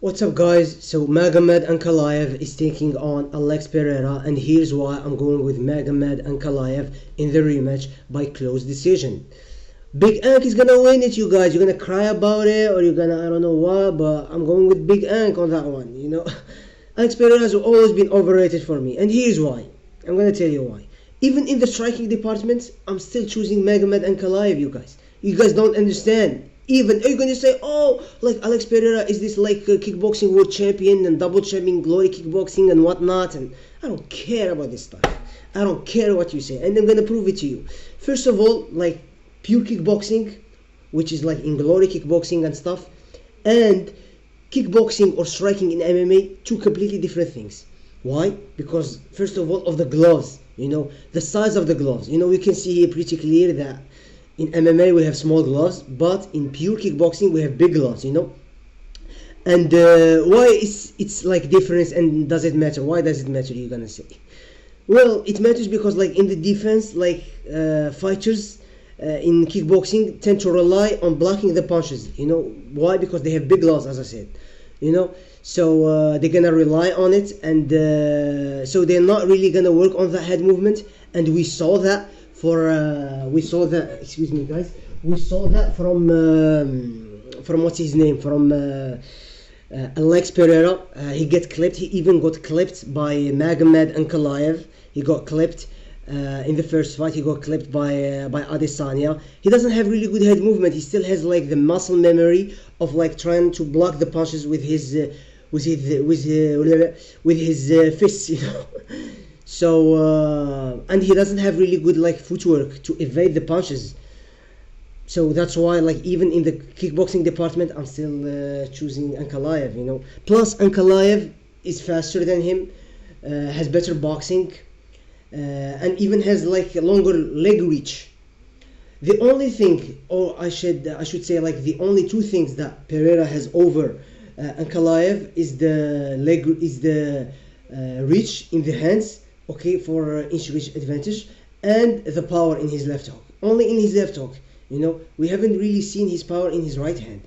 What's up, guys? So Magomed Ankalaev is taking on Alex Pereira, and here's why I'm going with Magomed Ankalaev in the rematch by close decision. Big Ank is gonna win it, you guys. You're gonna cry about it, or you're gonna, I don't know what, but I'm going with Big Ank on that one. Alex Pereira has always been overrated for me, and here's why. I'm gonna tell you why. Even in the striking department, I'm still choosing Magomed Ankalaev, you guys. You guys don't understand. Even are you gonna say, oh, like Alex Pereira is this like kickboxing world champion and double champion glory kickboxing and whatnot, and I don't care about this stuff. I don't care what you say, and I'm gonna prove it to you. First of all, like pure kickboxing, which is like in glory kickboxing and stuff, and kickboxing or striking in MMA, two completely different things. Why? Because first of all, of the gloves, the size of the gloves. We can see here pretty clear that in MMA we have small gloves, but in pure kickboxing we have big gloves, And why it's like difference, and does it matter? Why does it matter, you're gonna say? Well, it matters because like in the defense, like fighters in kickboxing tend to rely on blocking the punches. Why? Because they have big gloves, as I said. So they're gonna rely on it, and so they're not really gonna work on the head movement, and we saw that. Excuse me, guys. We saw that from what's his name, from Alex Pereira. He even got clipped by Magomed Ankalaev. He got clipped in the first fight. He got clipped by Adesanya. He doesn't have really good head movement. He still has like the muscle memory of like trying to block the punches with his fists, So and he doesn't have really good like footwork to evade the punches. So that's why, like, even in the kickboxing department, I'm still choosing Ankalaev. Plus Ankalaev is faster than him, has better boxing, and even has like a longer leg reach. The only thing, or I should say, like the only two things that Pereira has over Ankalaev is the reach in the hands. Okay, for inch reach advantage, and the power in his left hook. Only in his left hook, we haven't really seen his power in his right hand.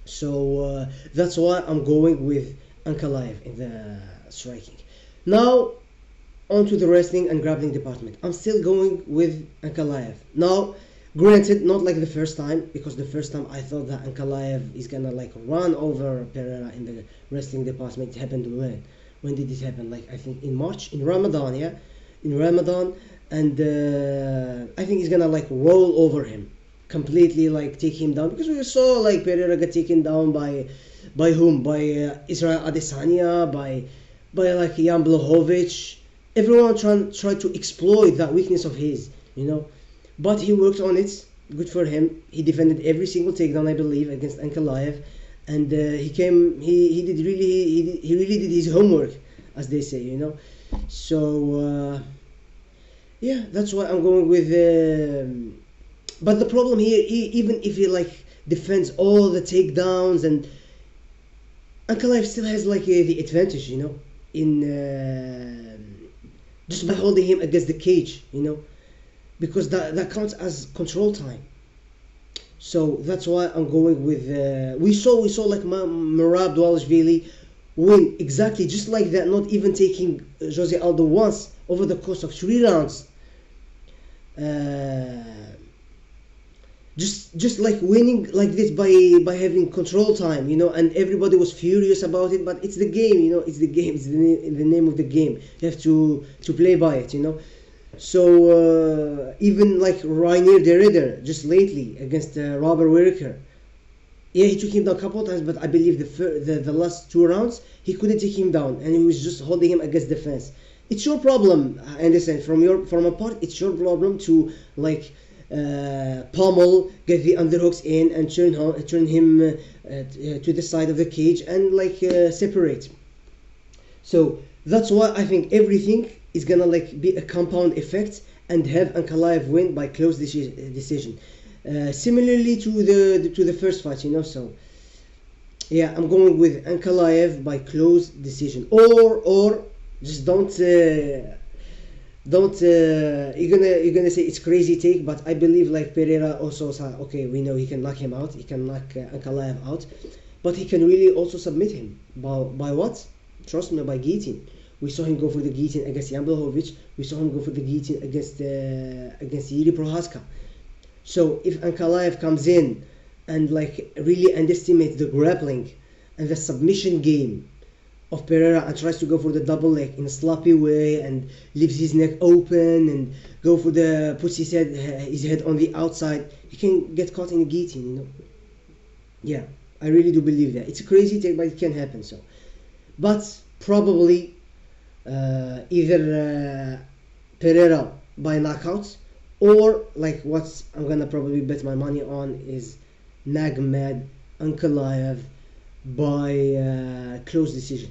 So that's why I'm going with Ankalaev in the striking. Now, on to the wrestling and grappling department. I'm still going with Ankalaev. Now, granted, not like the first time, because the first time I thought that Ankalaev is gonna like run over Pereira in the wrestling department. It happened when? When did it happen? Like, I think in March, in Ramadan, and I think he's gonna like roll over him completely, like take him down, because we saw like Pereira got taken down by whom? By Israel Adesanya, by like Jan Blachowicz. Everyone tried to exploit that weakness of his, but he worked on it. Good for him. He defended every single takedown, I believe, against Ankalaev. And he really did his homework, as they say, So yeah, that's why I'm going with. But the problem here, even if he like defends all the takedowns, and Ankalaev still has like the advantage, in just by holding him against the cage, because that counts as control time. So that's why I'm going with. We saw like Merab Dvalishvili win exactly just like that, not even taking Jose Aldo once over the course of 3 rounds. Just like winning like this by having control time, and everybody was furious about it. But it's the game, it's the game. It's the name of the game. You have to play by it, So even like Rainier de Ridder just lately against Robert Whittaker, yeah, he took him down a couple of times, but I believe the last 2 rounds he couldn't take him down, and he was just holding him against the fence. It's your problem, Anderson. From a part, it's your problem to like pummel, get the underhooks in, and turn him to the side of the cage and like separate. So that's why I think everything is gonna like be a compound effect and have Ankalaev win by close decision. Similarly to the first fight, So yeah, I'm going with Ankalaev by close decision, or just don't. You're gonna say it's crazy take, but I believe like Pereira also said, okay, we know he can knock him out. He can knock Ankalaev out. but he can really also submit him by what? Trust me, by guillotine. We saw him go for the guillotine against Jan Blachowicz. We saw him go for the guillotine against Yuri Prohaska. So if Ankalaev comes in and like really underestimates the grappling and the submission game of Pereira and tries to go for the double leg in a sloppy way and leaves his neck open and puts his head on the outside, he can get caught in a guillotine, you know. Yeah, I really do believe that. It's a crazy take, but it can happen. So, but probably either Pereira by knockout, or like what I'm gonna probably bet my money on is Magomed Ankalaev by close decision.